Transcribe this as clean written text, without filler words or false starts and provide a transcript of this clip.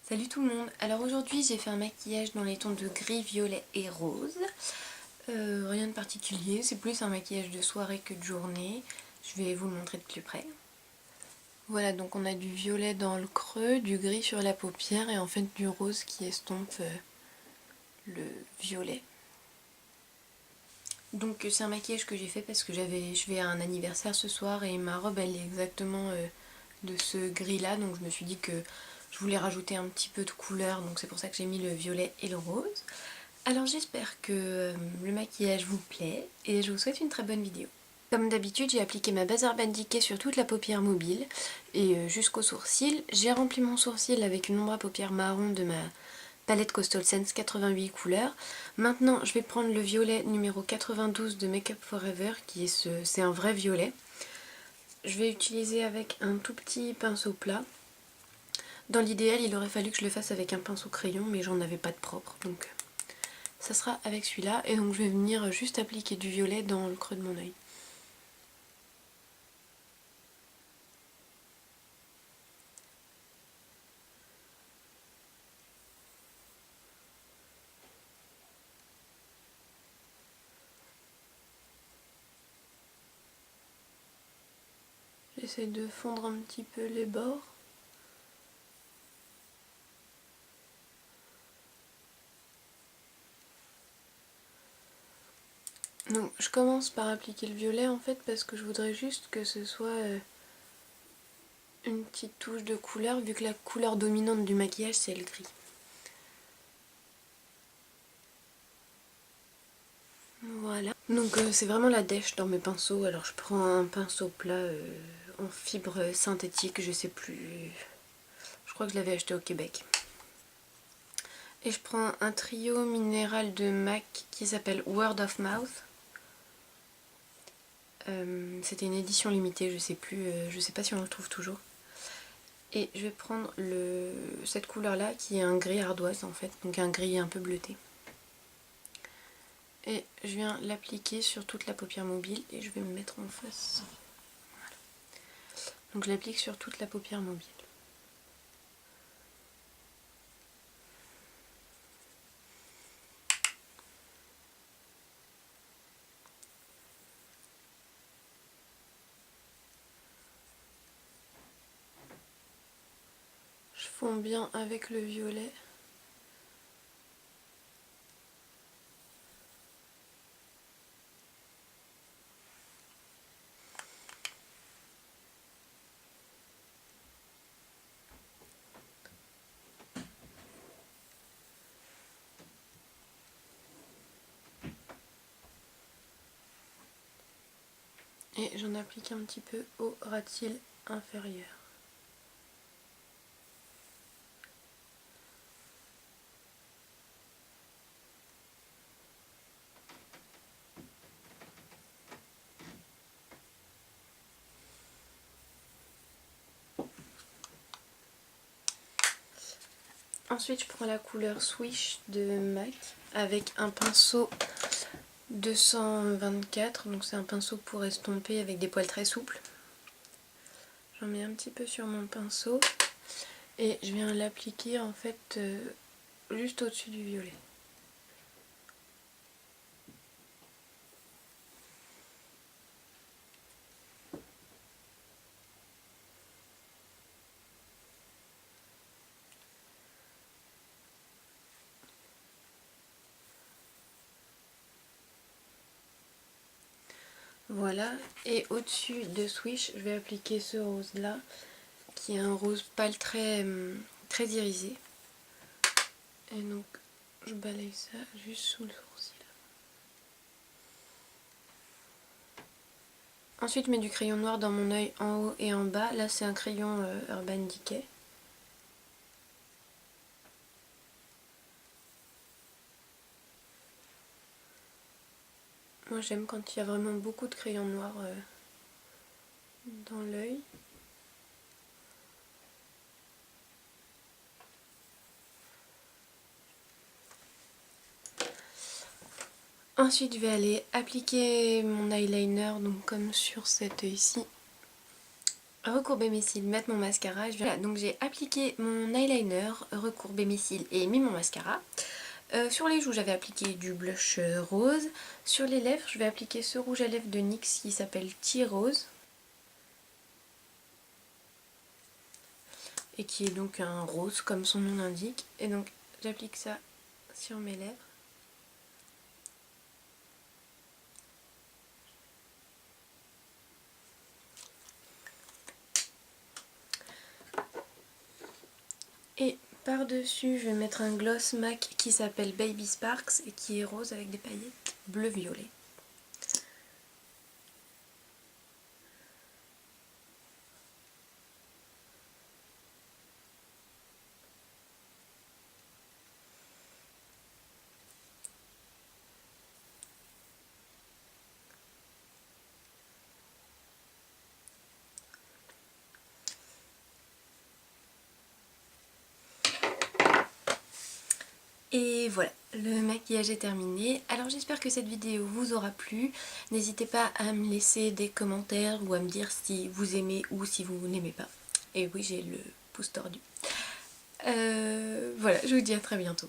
Salut tout le monde. Alors aujourd'hui j'ai fait un maquillage dans les tons de gris, violet et rose. Rien de particulier, c'est plus un maquillage de soirée que de journée. Je vais vous le montrer de plus près. Voilà, donc on a du violet dans le creux, du gris sur la paupière et en fait du rose qui estompe le violet. Donc c'est un maquillage que j'ai fait parce que je vais à un anniversaire ce soir et ma robe elle est exactement de ce gris là, donc je me suis dit que je voulais rajouter un petit peu de couleur, donc c'est pour ça que j'ai mis le violet et le rose. Alors j'espère que le maquillage vous plaît et je vous souhaite une très bonne vidéo. Comme d'habitude, j'ai appliqué ma base Urban Decay sur toute la paupière mobile et jusqu'au sourcil. J'ai rempli mon sourcil avec une ombre à paupières marron de ma palette Coastal Scents 88 couleurs. Maintenant, je vais prendre le violet numéro 92 de Make Up Forever, c'est un vrai violet. Je vais utiliser avec un tout petit pinceau plat. Dans l'idéal, il aurait fallu que je le fasse avec un pinceau crayon, mais j'en avais pas de propre, donc ça sera avec celui-là. Et donc je vais venir juste appliquer du violet dans le creux de mon œil. J'essaie de fondre un petit peu les bords. Donc je commence par appliquer le violet en fait parce que je voudrais juste que ce soit une petite touche de couleur vu que la couleur dominante du maquillage c'est le gris. Voilà. Donc c'est vraiment la dèche dans mes pinceaux. Alors je prends un pinceau plat en fibre synthétique, je sais plus. Je crois que je l'avais acheté au Québec. Et je prends un trio minéral de MAC qui s'appelle Word of Mouth. C'était une édition limitée, je sais plus, je sais pas si on le trouve toujours. Et je vais prendre cette couleur là qui est un gris ardoise en fait, donc un gris un peu bleuté. Et je viens l'appliquer sur toute la paupière mobile et je vais me mettre en face. Voilà. Donc je l'applique sur toute la paupière mobile. Je fonds bien avec le violet. Et j'en applique un petit peu au ras de cils inférieur. Ensuite je prends la couleur Swish de MAC avec un pinceau 224, donc c'est un pinceau pour estomper avec des poils très souples. J'en mets un petit peu sur mon pinceau et je viens l'appliquer en fait juste au-dessus du violet. Voilà, et au-dessus de Swish, je vais appliquer ce rose là, qui est un rose pâle très irisé. Et donc, je balaye ça juste sous le sourcil. Ensuite, je mets du crayon noir dans mon œil en haut et en bas. Là, c'est un crayon Urban Decay. Moi, j'aime quand il y a vraiment beaucoup de crayon noir dans l'œil. Ensuite, je vais aller appliquer mon eyeliner, donc comme sur cet œil-ci. recourber mes cils, mettre mon mascara. Voilà, donc j'ai appliqué mon eyeliner, recourbé mes cils et mis mon mascara. Sur les joues, j'avais appliqué du blush rose. Sur les lèvres, je vais appliquer ce rouge à lèvres de NYX qui s'appelle Tea Rose. Et qui est donc un rose comme son nom l'indique. Et donc j'applique ça sur mes lèvres. Et par-dessus, je vais mettre un gloss MAC qui s'appelle Baby Sparks et qui est rose avec des paillettes bleu-violet. Et voilà, le maquillage est terminé. Alors j'espère que cette vidéo vous aura plu. N'hésitez pas à me laisser des commentaires ou à me dire si vous aimez ou si vous n'aimez pas. Et oui, j'ai le pouce tordu. Voilà, je vous dis à très bientôt.